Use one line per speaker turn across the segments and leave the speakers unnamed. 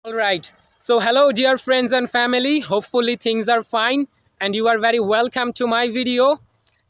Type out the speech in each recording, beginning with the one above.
All right. So, hello, dear friends and family. Hopefully, things are fine and you are very welcome to my video.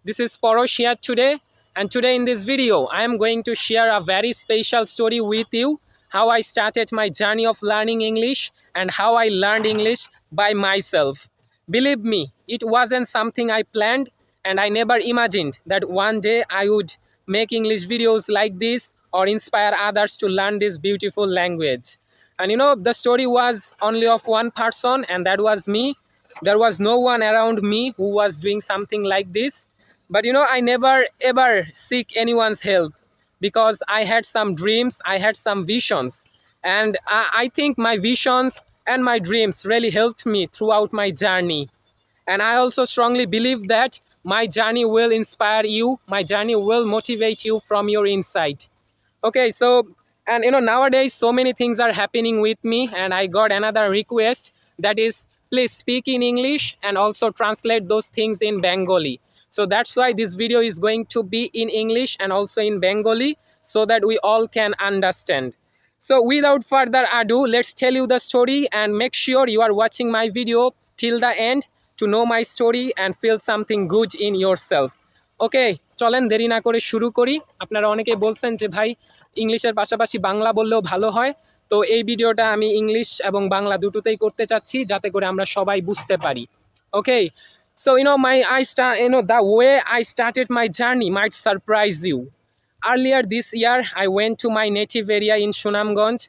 This is Porosh here today. And today, in this video, I am going to share a very special story with you, how I started my journey of learning English and how I learned English by myself. Believe me, it wasn't something I planned, and I never imagined that one day I would make English videos like this or inspire others to learn this beautiful language. And the story was only of one person, and that was me. There was no one around me who was doing something like this. But I never ever seek anyone's help because I had some dreams, I had some visions. And I think my visions and my dreams really helped me throughout my journey. And I also strongly believe that my journey will inspire you, my journey will motivate you from your inside. Okay, so and nowadays so many things are happening with me, and I got another request, that is, please speak in English and also translate those things in Bengali. So that's why this video is going to be in English and also in Bengali so that we all can understand. So without further ado, let's tell you the story and make sure you are watching my video till the end to know my story and feel something good in yourself. ওকে, চলেন দেরি না করে শুরু করি। আপনারা অনেকেই বলছেন যে ভাই ইংলিশের পাশাপাশি বাংলা বললেও ভালো হয়। তো এই ভিডিওটা আমি ইংলিশ এবং বাংলা দুটোতেই করতে চাচ্ছি যাতে করে আমরা সবাই বুঝতে পারি। ওকে, so the way I started my journey might surprise you. Earlier this year, I went to my native area in Sunamganj.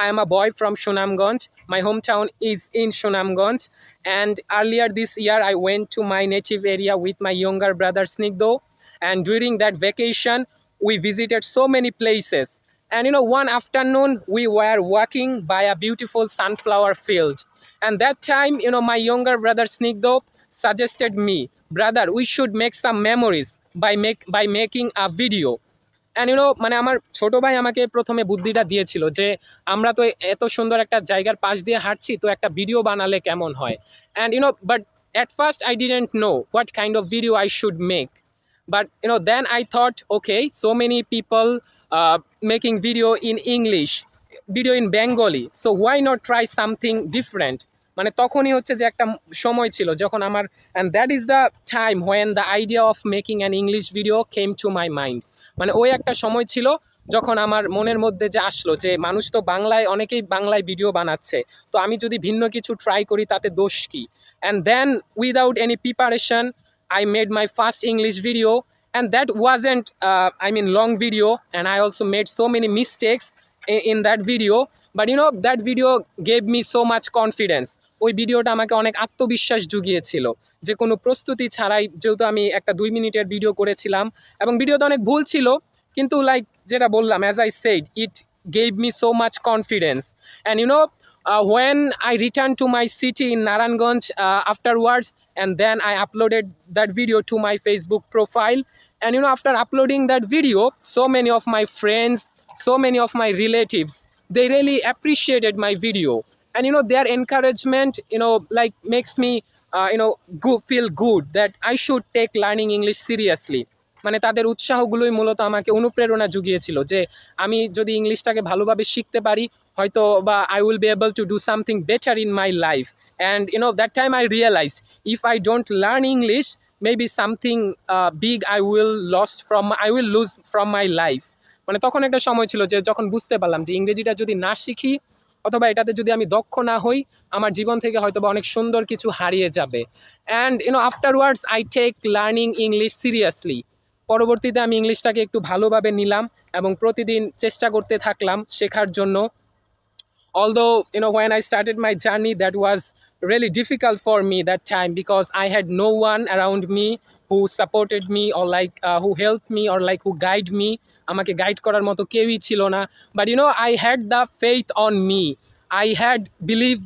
I am a boy from Sunamganj. My hometown is in Sunamganj. And earlier this year, I went to my native area with my younger brother Snigdo. And during that vacation, we visited so many places. And one afternoon, we were walking by a beautiful sunflower field. And that time, my younger brother Snigdo suggested me, brother, we should make some memories by making a video. And মানে আমার ছোট ভাই আমাকে প্রথমে বুদ্ধিটা দিয়েছিল যে আমরা তো এত সুন্দর একটা জায়গার পাশ দিয়ে হাঁটছি, তো একটা ভিডিও বানালে কেমন হয়। And but at first I didn't know what kind of video I should make, but then I thought, okay, so many people making video in English, video in Bengali, so why not try something different. মানে তখনই হচ্ছে যে একটা সময় ছিল যখন আমার, and that is the time when the idea of making an English video came to my mind. মানে ওই একটা সময় ছিল যখন আমার মনের মধ্যে যে আসলো যে মানুষ তো বাংলায়, অনেকেই বাংলায় ভিডিও বানাচ্ছে, তো আমি যদি ভিন্ন কিছু ট্রাই করি তাতে দোষ কি। And then without any preparation I made my first English video, and that wasn't long video, and I also made so many mistakes in that video, but that video gave me so much confidence. ওই ভিডিওটা আমাকে অনেক আত্মবিশ্বাস জুগিয়েছিল যে কোনো প্রস্তুতি ছাড়াই, যেহেতু আমি একটা 2 মিনিটের ভিডিও করেছিলাম এবং ভিডিওতে অনেক ভুল ছিল, কিন্তু লাইক যেটা বললাম, as I shed, it gave me so much confidence. And when I returned to my city in Naranganj afterwards, and then I uploaded that video to my Facebook profile, and after uploading that video, so many of my friends, so many of my relatives, they really appreciated my video. And their encouragement like makes me feel good that I should take learning English seriously. মানে তাদের উৎসাহগুলোই মূলত আমাকে অনুপ্রেরণা জুগিয়েছিল যে আমি যদি ইংলিশটাকে ভালোভাবে শিখতে পারি, হয়তো বা I will be able to do something better in my life. And that time I realized, if I don't learn English, maybe something big I will lose from my life. মানে তখন একটা সময় ছিল যে যখন বুঝতে পারলাম যে ইংরেজিটা যদি না শিখি অথবা এটাতে যদি আমি দক্ষ না হই, আমার জীবন থেকে হয়তো বা অনেক সুন্দর কিছু হারিয়ে যাবে। And afterwards I take learning English seriously. পরবর্তীতে আমি ইংলিশটাকে একটু ভালোভাবে নিলাম এবং প্রতিদিন চেষ্টা করতে থাকলাম শেখার জন্য। Although when I started my journey, that was really difficult for me that time because I had no one around me who supported me or like who helped me or like who guide me. আমাকে guide করার মতো কেউই ছিল না। But I had the faith on me, I had believe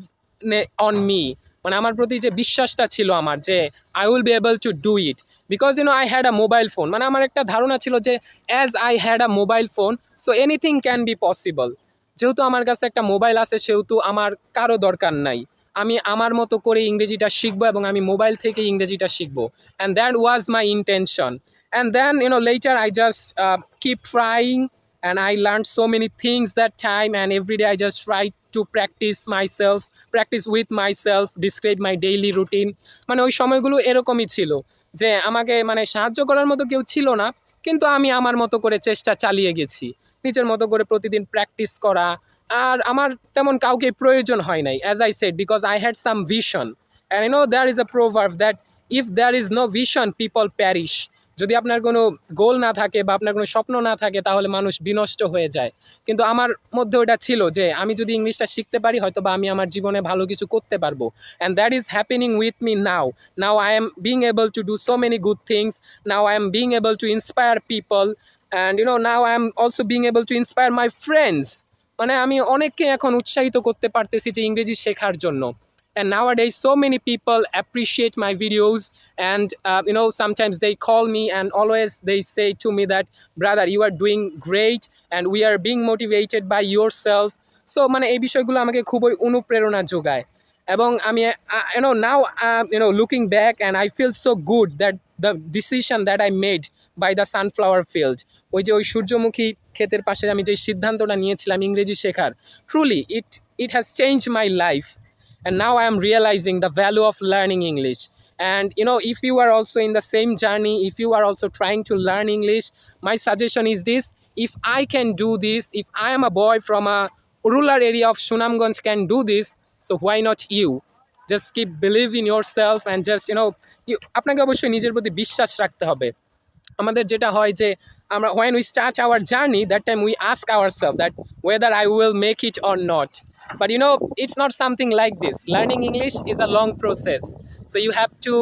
on me, মানে আমার প্রতি যে বিশ্বাসটা ছিল আমার, যে I will be able to do it because I had a mobile phone. মানে আমার একটা ধারণা ছিল যে as I had a mobile phone, so anything can be possible. যেহেতু আমার কাছে একটা মোবাইল আছে, সেহেতু আমার কারো দরকার নাই, আমি আমার মতো করে ইংরেজিটা শিখবো এবং আমি মোবাইল থেকে ইংরেজিটা শিখবো। And that was my intention. And then later I just keep trying and I learned so many things that time, and every day I just try to practice with myself, describe my daily routine. মানে ওই সময়গুলো এরকমই ছিল যে আমাকে মানে সাহায্য করার মতো কেউ ছিল না, কিন্তু আমি আমার মতো করে চেষ্টা চালিয়ে গেছি, নিজের মতো করে প্রতিদিন প্র্যাকটিস করা। আর আমার তেমন কাউকে প্রয়োজন হয় নাই, as I said, because I had some vision. And you know there is a proverb that if there is no vision people perish. যদি আপনার কোনো গোল না থাকে বা আপনার কোনো স্বপ্ন না থাকে তাহলে মানুষ বিনষ্ট হয়ে যায়। কিন্তু আমার মধ্যে ওটা ছিল যে আমি যদি ইংলিশটা শিখতে পারি হয়তো বা আমি আমার জীবনে ভালো কিছু করতে পারবো। And that is happening with me now. Now I am being able to do so many good things. Now I am being able to inspire people, and you know now I am also being able to inspire my friends. মানে আমি অনেককে এখন উৎসাহিত করতে পারতেছি যে ইংরেজি শেখার জন্য। And nowadays so many people appreciate my videos, and you know, sometimes they call me and always they say to me that brother you are doing great and we are being motivated by yourself. So মানে এই বিষয়গুলো আমাকে খুবই অনুপ্রেরণা যোগায়। এবং আমি you know now you know looking back and I feel so good that the decision that I made by the sunflower field, ওই যে ওই সূর্যমুখী ক্ষেতের পাশে আমি যে সিদ্ধান্তটা নিয়েছিলাম ইংরেজি শেখার, truly it has changed my life. And now I am realizing the value of learning English. And you know, if you are also in the same journey, if you are also trying to learn English, my suggestion is this: if I can do this, if I am a boy from a rural area of Sunamganj can do this, so why not you? Just keep believing yourself and just you know, আপনাকে অবশ্যই নিজের প্রতি বিশ্বাস রাখতে হবে। আমাদের যেটা হয় যে আমরা when we start our journey, that time we ask ourselves that whether I will make it or not. But you know, it's not something like this. Learning English is a long process, so you have to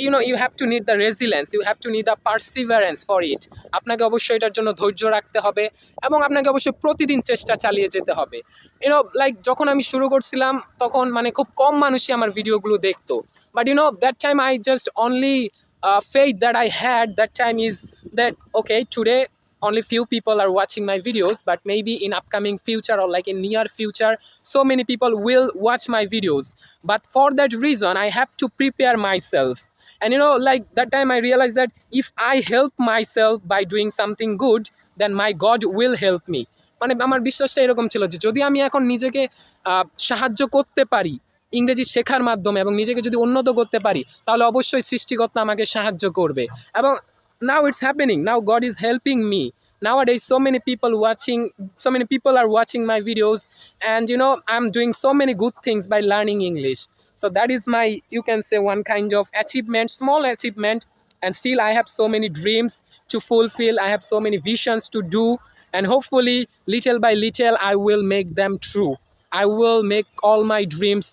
you know, you have to need the resilience, you have to need the perseverance for it. আপনাকে অবশ্যই এটার জন্য ধৈর্য রাখতে হবে এবং আপনাকে অবশ্যই প্রতিদিন চেষ্টা চালিয়ে যেতে হবে। you know, like যখন আমি শুরু করছিলাম তখন মানে খুব কম মানুষই আমার ভিডিওগুলো দেখতো, but you know that time I just only faith that I had that time is that okay, today only few people are watching my videos, but maybe in upcoming future or like in near future so many people will watch my videos. But for that reason I have to prepare myself. And you know, like that time I realized that if I help myself by doing something good, then my God will help me. মানে আমার বিশ্বাসটা এরকম ছিল যে যদি আমি এখন নিজেকে সাহায্য করতে পারি ইংরেজি শেখার মাধ্যমে এবং নিজেকে যদি উন্নত করতে পারি তাহলে অবশ্যই সৃষ্টিকর্তা আমাকে সাহায্য করবে। এবং now it's happening, now God is helping me. Nowadays so many people are watching my videos, and you know, I'm doing so many good things by learning English. So that is my, you can say, one kind of achievement, small achievement. And still I have so many dreams to fulfill, I have so many visions to do, and hopefully little by little I will make them true. I will make all my dreams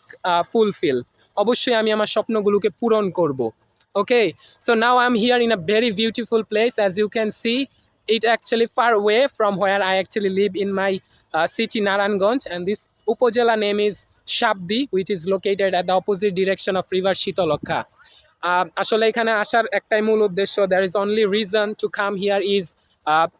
fulfill. অবশ্যই আমি আমার স্বপ্নগুলোকে পূরণ করব। Okay, so now I'm here in a very beautiful place. As you can see, it actually far away from where I actually live in my city Naranganj, and this upojela name is Shabdi, which is located at the opposite direction of river Shitolokha. আসলে এখানে আসার একটাই মূল উদ্দেশ্য, there is only reason to come here is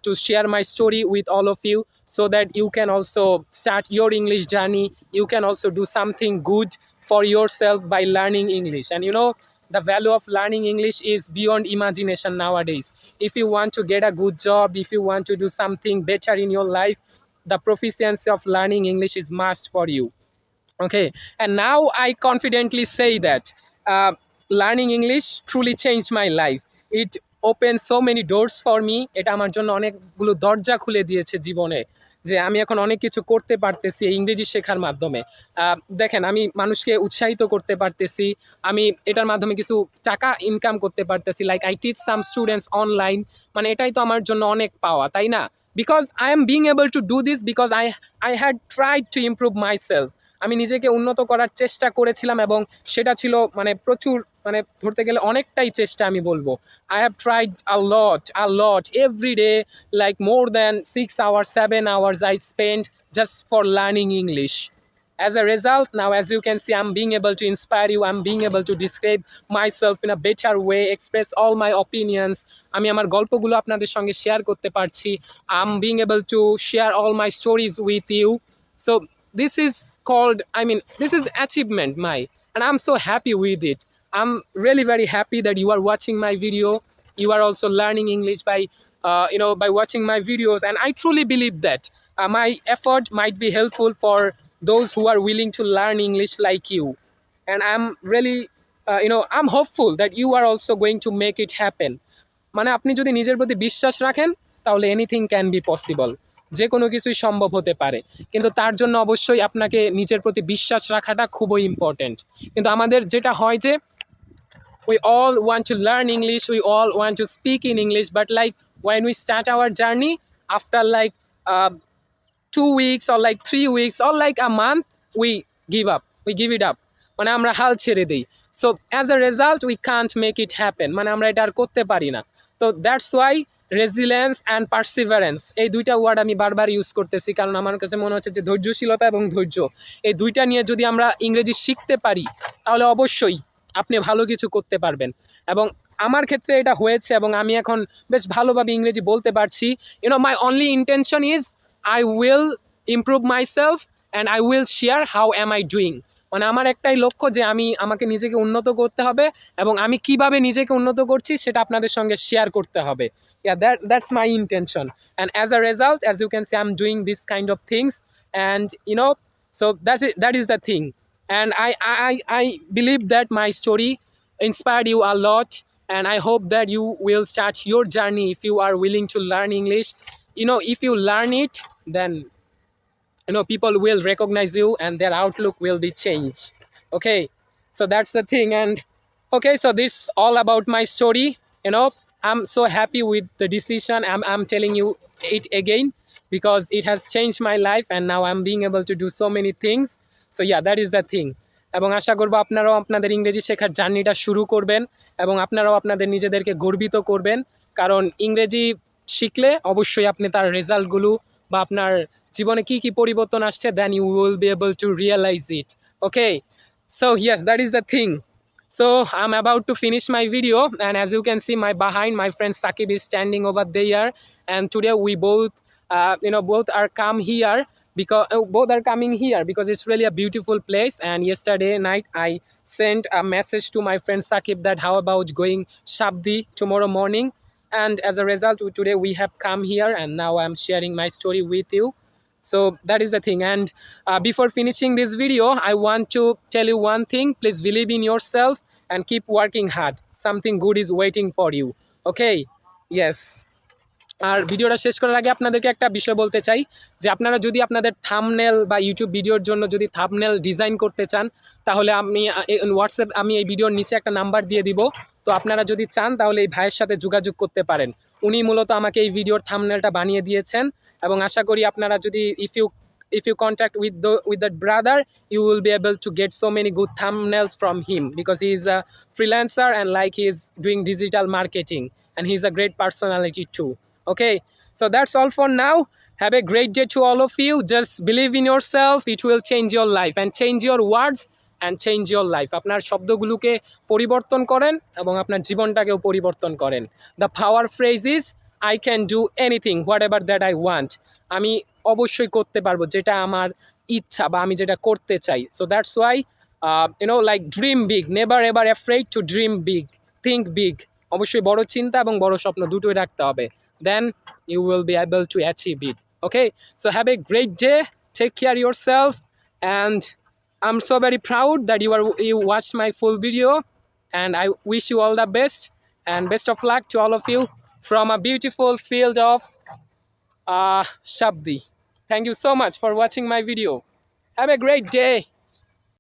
to share my story with all of you, so that you can also start your English journey. You can also do something good for yourself by learning English. And you know, the value of learning English is beyond imagination nowadays. If you want to get a good job, if you want to do something better in your life, the proficiency of learning English is must for you. Okay, and now I confidently say that learning English truly changed my life. It opened so many doors for me. এটা আমার জন্য অনেকগুলো দরজা খুলে দিয়েছে জীবনে, যে আমি এখন অনেক কিছু করতে পারতেছি এই ইংরেজি শেখার মাধ্যমে। দেখেন, আমি মানুষকে উৎসাহিত করতে পারতেছি, আমি এটার মাধ্যমে কিছু টাকা ইনকাম করতে পারতেছি, like I teach some students online. মানে এটাই তো আমার জন্য অনেক পাওয়া, তাই না? Because I am being able to do this because I had tried to improve my self. আমি নিজেকে উন্নত করার চেষ্টা করেছিলাম এবং সেটা ছিল মানে প্রচুর, মানে ধরতে গেলে অনেকটাই চেষ্টা আমি বলবো। I have tried a lot every day, like more than 6 hours 7 hours I spent just for learning English. As a result, now as you can see, I'm being able to inspire you, I'm being able to describe myself in a better way, express all my opinions. আমি আমার গল্পগুলো আপনাদের সঙ্গে share করতে পারছি। I'm being able to share all my stories with you. So this is called, I mean, this is achievement my, and I'm so happy with it. I'm really very happy that you are watching my video. You are also learning English by by watching my videos. And I truly believe that my effort might be helpful for those who are willing to learn English like you. And I'm really, I'm hopeful that you are also going to make it happen. মানে আপনি যদি নিজের প্রতি বিশ্বাস রাখেন তাহলে anything can be possible, যে কোনো কিছুই সম্ভব হতে পারে। কিন্তু তার জন্য অবশ্যই আপনাকে নিজের প্রতি বিশ্বাস রাখাটা খুবই ইম্পর্ট্যান্ট। কিন্তু আমাদের যেটা হয় যে we all want to learn English, we all want to speak in English, but like when we start our journey after like 2 weeks or like 3 weeks or like a month, we give it up, মানে আমরা হাল ছেড়ে দিই। So as a result we can't make it happen, মানে আমরা এটা আর করতে পারি না। তো that's why resilience and Perseverance এই দুইটা ওয়ার্ড আমি বারবার ইউজ করতেছি, কারণ আমার কাছে মনে হচ্ছে যে ধৈর্যশীলতা এবং ধৈর্য এই দুইটা নিয়ে যদি আমরা ইংরেজি শিখতে পারি তাহলে অবশ্যই আপনি ভালো কিছু করতে পারবেন। এবং আমার ক্ষেত্রে এটা হয়েছে এবং আমি এখন বেশ ভালোভাবে ইংরেজি বলতে পারছি। My only intention is I will improve myself and I will share how am I doing, মানে আমার একটাই লক্ষ্য যে আমাকে নিজেকে উন্নত করতে হবে এবং আমি কিভাবে নিজেকে উন্নত করছি সেটা আপনাদের সঙ্গে শেয়ার করতে হবে। That's my intention, and as a result, as you can see, I'm doing this kind of things, and so that's it, that is the thing. And I believe that my story inspired you a lot, and I hope that you will start your journey if you are willing to learn English. If you learn it, then people will recognize you and their outlook will be changed. Okay, so that's the thing. And okay, so this all about my story. I'm so happy with the decision. I'm telling you it again because it has changed my life and now I'm being able to do so many things. So yeah, that is the thing. এবং আশা করবো আপনারাও আপনাদের ইংরেজি শেখার জার্নিটা শুরু করবেন এবং আপনারাও আপনাদের নিজেদেরকে গর্বিত করবেন, কারণ ইংরেজি শিখলে অবশ্যই আপনি তার রেজাল্টগুলো বা আপনার জীবনে কি কি পরিবর্তন আসছে, then you will be able to realize it. Okay, so yes, that is the thing. So I'm about to finish my video, and as you can see my behind, my friend Sakib is standing over there, and today we both are come here because both are coming here because it's really a beautiful place. And yesterday night I sent a message to my friend Sakib that how about going Shabdi tomorrow morning, and as a result today we have come here and now I'm sharing my story with you. So that is the thing. And before finishing this video, I want to tell you one thing: please believe in yourself and keep working hard. Something good is waiting for you. Okay, yes. আর ভিডিওটা শেষ করার আগে আপনাদেরকে একটা বিষয় বলতে চাই যে আপনারা যদি আপনাদের থাম্বনেল বা ইউটিউব ভিডিওর জন্য যদি থাম্বনেল ডিজাইন করতে চান তাহলে আমি এই ভিডিওর নিচে একটা নাম্বার দিয়ে দিব। তো আপনারা যদি চান তাহলে এই ভাইয়ের সাথে যোগাযোগ করতে পারেন। উনি মূলত আমাকে এই ভিডিওর থাম্বনেলটা বানিয়ে দিয়েছেন এবং আশা করি আপনারা যদি if you contact with that brother, you will be able to get so many good thumbnails from him because he is a freelancer and like he is doing digital marketing and he's a great personality too. Okay, so that's all for now. Have a great day to all of you. Just believe in yourself. It will change your life and change your words and change your life. আপনার শব্দগুলোকে পরিবর্তন করেন এবং আপনার জীবনটাকেও পরিবর্তন করেন। The power phrase is I can do anything whatever that I want. আমি অবশ্যই করতে পারবো যেটা আমার ইচ্ছা বা আমি যেটা করতে চাই। So that's why like dream big, never ever afraid to dream big, think big. অবশ্যই বড় চিন্তা এবং বড় স্বপ্ন দুটোই রাখতে হবে, then you will be able to achieve it. Okay, so have a great day, take care yourself, and I'm so very proud that you watched my full video, and I wish you all the best and best of luck to all of you from a beautiful field of Shabdi. Thank you so much for watching my video. Have a great day.